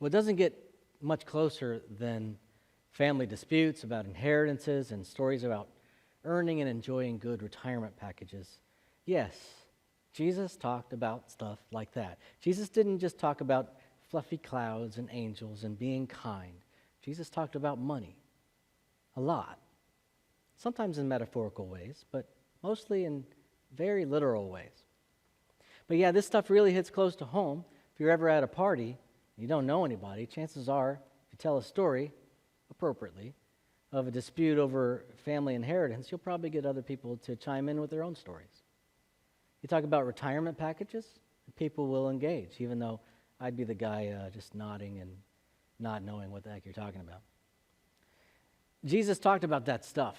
Well, it doesn't get much closer than family disputes about inheritances and stories about earning and enjoying good retirement packages. Yes, Jesus talked about stuff like that. Jesus didn't just talk about fluffy clouds and angels and being kind. Jesus talked about money a lot, sometimes in metaphorical ways, but mostly in very literal ways. But yeah, this stuff really hits close to home. If you're ever at a party and you don't know anybody, chances are, if you tell a story appropriately of a dispute over family inheritance, you'll probably get other people to chime in with their own stories. You talk about retirement packages, people will engage, even though I'd be the guy just nodding and not knowing what the heck you're talking about. Jesus talked about that stuff.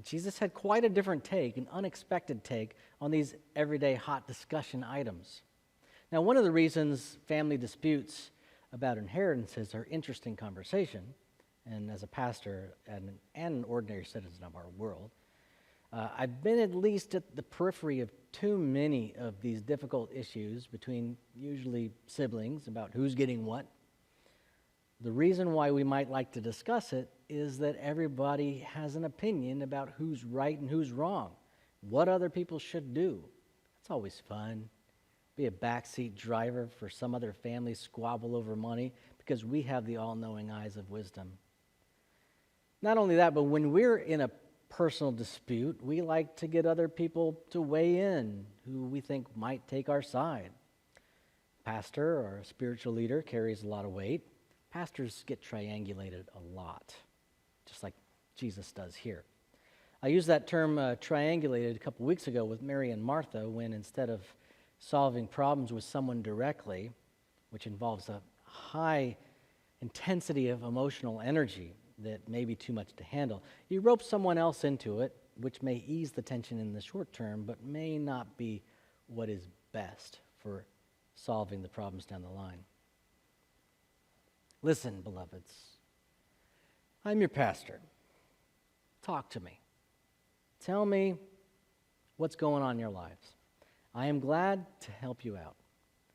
Jesus had quite a different take, an unexpected take, on these everyday hot discussion items. Now, one of the reasons family disputes about inheritances are interesting conversation, and as a pastor and an ordinary citizen of our world, I've been at least at the periphery of too many of these difficult issues between usually siblings about who's getting what. The reason why we might like to discuss it is that everybody has an opinion about who's right and who's wrong, what other people should do. It's always fun. Be a backseat driver for some other family squabble over money because we have the all-knowing eyes of wisdom. Not only that, but when we're in a personal dispute, we like to get other people to weigh in who we think might take our side. Pastor or a spiritual leader carries a lot of weight. Pastors get triangulated a lot, just like Jesus does here. I used that term triangulated a couple weeks ago with Mary and Martha when instead of solving problems with someone directly, which involves a high intensity of emotional energy that may be too much to handle, you rope someone else into it, which may ease the tension in the short term, but may not be what is best for solving the problems down the line. Listen, beloveds, I'm your pastor. Talk to me. Tell me what's going on in your lives. I am glad to help you out.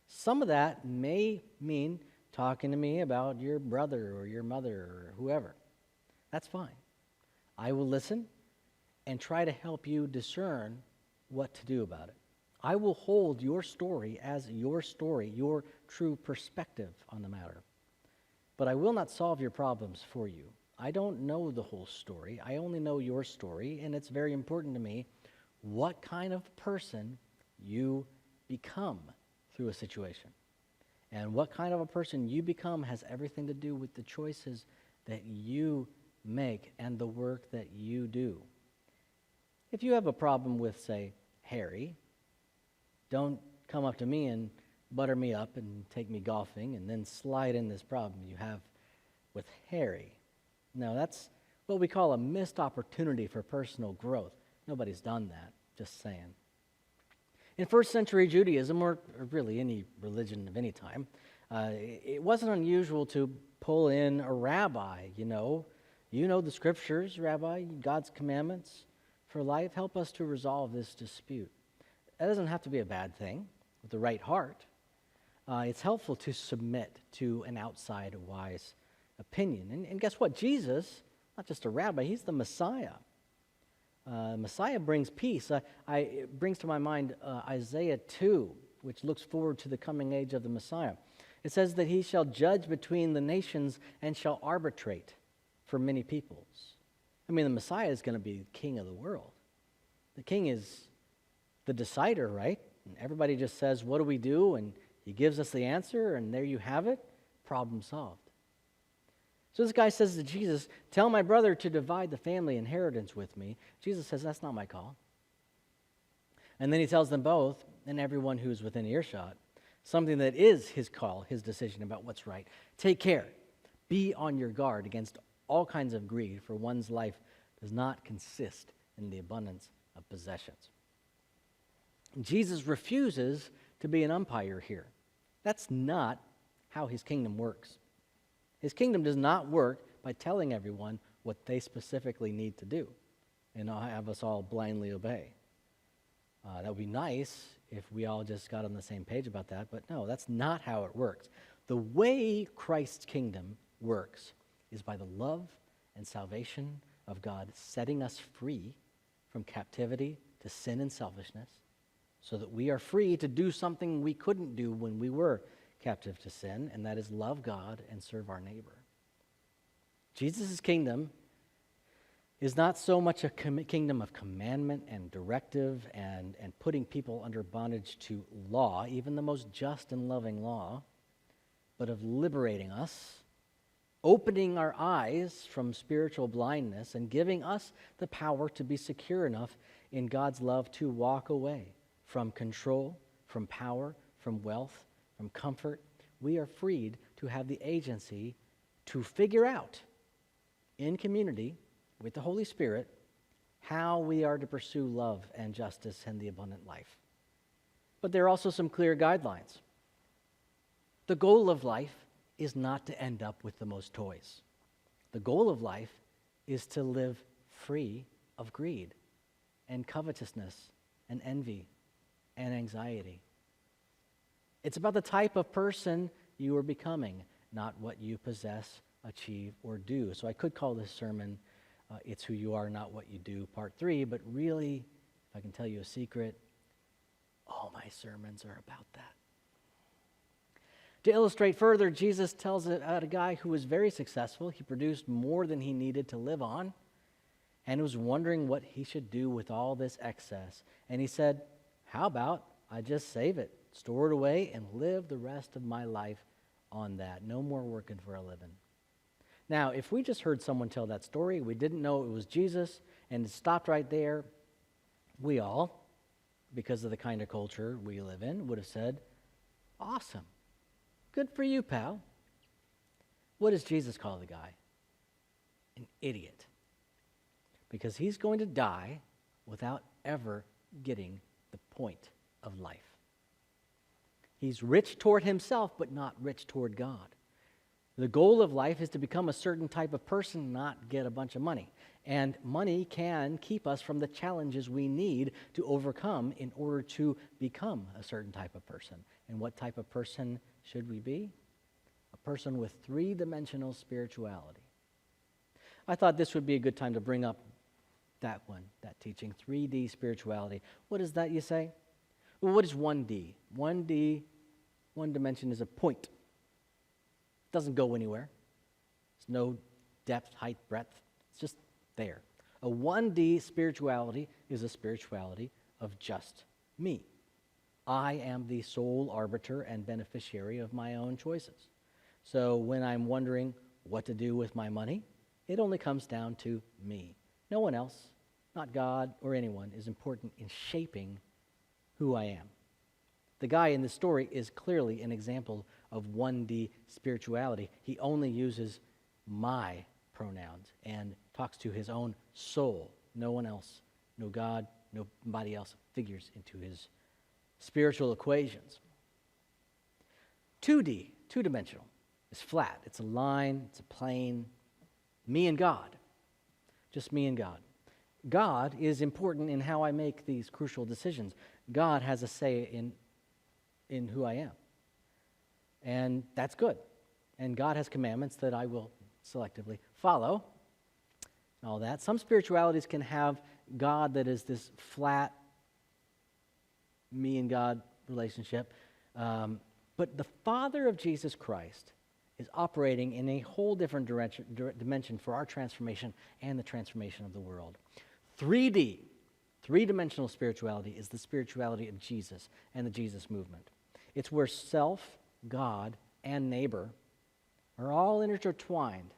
Some of that may mean talking to me about your brother or your mother or whoever. That's fine. I will listen and try to help you discern what to do about it. I will hold your story as your story, your true perspective on the matter. But I will not solve your problems for you. I don't know the whole story. I only know your story, and it's very important to me what kind of person you become through a situation. And what kind of a person you become has everything to do with the choices that you make and the work that you do. If you have a problem with, say, Harry, don't come up to me and butter me up and take me golfing and then slide in this problem you have with Harry. No, that's what we call a missed opportunity for personal growth. Nobody's done that, just saying. In first century Judaism, or really any religion of any time, it wasn't unusual to pull in a rabbi, you know the scriptures, Rabbi, God's commandments for life. Help us to resolve this dispute. That doesn't have to be a bad thing with the right heart. It's helpful to submit to an outside wise opinion. And guess what? Jesus, not just a rabbi, he's the Messiah. Messiah brings peace. It brings to my mind Isaiah 2, which looks forward to the coming age of the Messiah. It says that he shall judge between the nations and shall arbitrate for many peoples. I mean, the Messiah is going to be king of the world. The king is the decider, right? And everybody just says, what do we do? And he gives us the answer, and there you have it. Problem solved. So this guy says to Jesus, tell my brother to divide the family inheritance with me. Jesus says, that's not my call. And then he tells them both, and everyone who's within earshot, something that is his call, his decision about what's right. Take care. Be on your guard against all kinds of greed, for one's life does not consist in the abundance of possessions. Jesus refuses to be an umpire here. That's not how his kingdom works. His kingdom does not work by telling everyone what they specifically need to do and have us all blindly obey. That would be nice if we all just got on the same page about that, but no, that's not how it works. The way Christ's kingdom works is by the love and salvation of God setting us free from captivity to sin and selfishness, so that we are free to do something we couldn't do when we were captive to sin, and that is love God and serve our neighbor. Jesus' kingdom is not so much a kingdom of commandment and directive and putting people under bondage to law, even the most just and loving law, but of liberating us, opening our eyes from spiritual blindness, and giving us the power to be secure enough in God's love to walk away from control, from power, from wealth, from comfort. We are freed to have the agency to figure out in community with the Holy Spirit how we are to pursue love and justice and the abundant life. But there are also some clear guidelines. The goal of life is not to end up with the most toys. The goal of life is to live free of greed and covetousness and envy and anxiety. It's about the type of person you are becoming, not what you possess, achieve, or do. So I could call this sermon, It's Who You Are, Not What You Do, Part 3, but really, if I can tell you a secret, all my sermons are about that. To illustrate further, Jesus tells it about a guy who was very successful. He produced more than he needed to live on and was wondering what he should do with all this excess. And he said, how about I just save it, store it away, and live the rest of my life on that. No more working for a living. Now, if we just heard someone tell that story, we didn't know it was Jesus, and it stopped right there, we all, because of the kind of culture we live in, would have said, awesome. Good for you, pal. What does Jesus call the guy? An idiot. Because he's going to die without ever getting the point of life. He's rich toward himself, but not rich toward God. The goal of life is to become a certain type of person, not get a bunch of money. And money can keep us from the challenges we need to overcome in order to become a certain type of person. And what type of person should we be? A person with three-dimensional spirituality. I thought this would be a good time to bring up that teaching, 3D spirituality. What is that, you say? Well, what is 1D? 1D, one dimension is a point. It doesn't go anywhere. There's no depth, height, breadth. It's just there. A 1D spirituality is a spirituality of just me. I am the sole arbiter and beneficiary of my own choices. So when I'm wondering what to do with my money, it only comes down to me. No one else, not God or anyone, is important in shaping who I am. The guy in this story is clearly an example of 1D spirituality. He only uses my pronouns and talks to his own soul. No one else, no God, nobody else figures into his spiritual equations. 2D, two-dimensional, is flat. It's a line, it's a plane. Me and God. Just me and God. God is important in how I make these crucial decisions. God has a say in who I am. And that's good. And God has commandments that I will selectively follow. All that. Some spiritualities can have God that is this flat me and God relationship. But the Father of Jesus Christ is operating in a whole different dimension for our transformation and the transformation of the world. 3D, three-dimensional spirituality is the spirituality of Jesus and the Jesus movement. It's where self, God, and neighbor are all intertwined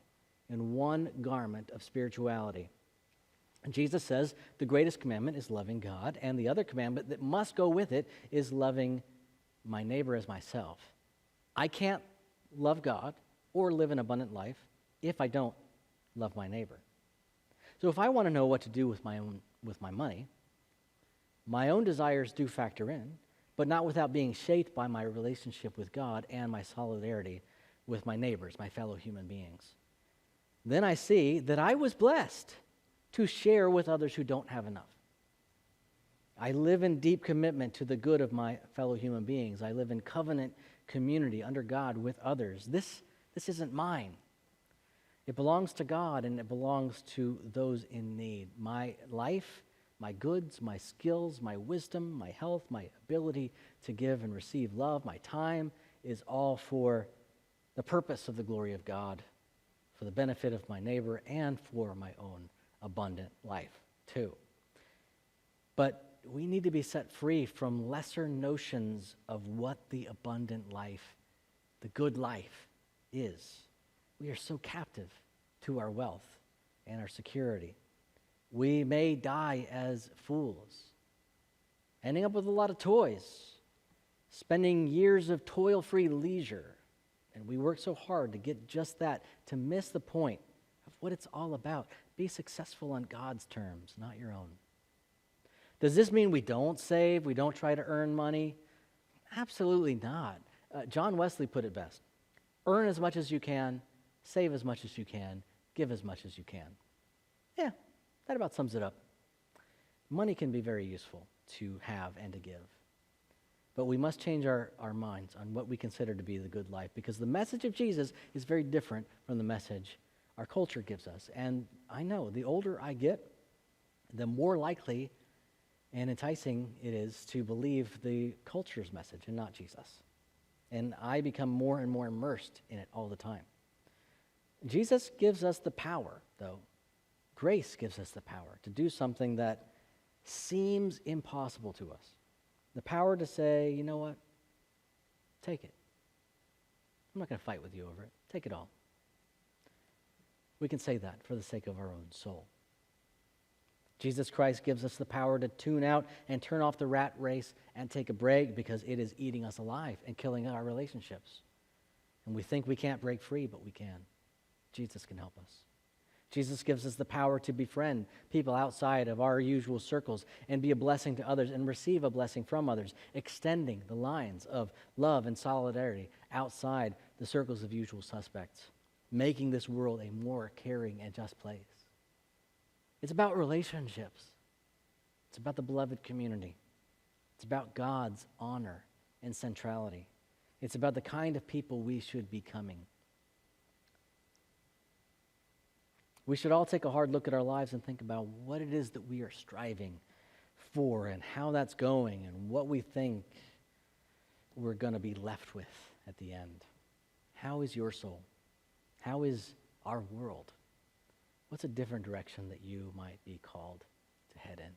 in one garment of spirituality. And Jesus says the greatest commandment is loving God, and the other commandment that must go with it is loving my neighbor as myself. I can't love God or live an abundant life if I don't love my neighbor. So if I want to know what to do with my money, my own desires do factor in, but not without being shaped by my relationship with God and my solidarity with my neighbors, my fellow human beings. Then I see that I was blessed to share with others who don't have enough. I live in deep commitment to the good of my fellow human beings. I live in covenant community under God with others. This isn't mine. It belongs to God, and it belongs to those in need. My life, my goods, my skills, my wisdom, my health, my ability to give and receive love, my time is all for the purpose of the glory of God, for the benefit of my neighbor, and for my own abundant life too. But we need to be set free from lesser notions of what the abundant life, the good life, is. We are so captive to our wealth and our security. We may die as fools, ending up with a lot of toys, spending years of toil-free leisure. And we work so hard to get just that, to miss the point of what it's all about. Be successful on God's terms, not your own. Does this mean we don't save, we don't try to earn money? Absolutely not. John Wesley put it best. Earn as much as you can, save as much as you can, give as much as you can. Yeah, that about sums it up. Money can be very useful to have and to give. But we must change our minds on what we consider to be the good life, because the message of Jesus is very different from the message our culture gives us. And I know the older I get, the more likely and enticing it is to believe the culture's message and not Jesus. And I become more and more immersed in it all the time. Jesus gives us the power, though. Grace gives us the power to do something that seems impossible to us. The power to say, you know what? Take it. I'm not going to fight with you over it. Take it all. We can say that for the sake of our own soul. Jesus Christ gives us the power to tune out and turn off the rat race and take a break because it is eating us alive and killing our relationships. And we think we can't break free, but we can. Jesus can help us. Jesus gives us the power to befriend people outside of our usual circles and be a blessing to others and receive a blessing from others, extending the lines of love and solidarity outside the circles of usual suspects, making this world a more caring and just place. It's about relationships. It's about the beloved community. It's about God's honor and centrality. It's about the kind of people we should be becoming. We should all take a hard look at our lives and think about what it is that we are striving for and how that's going and what we think we're going to be left with at the end. How is your soul? How is our world? What's a different direction that you might be called to head in?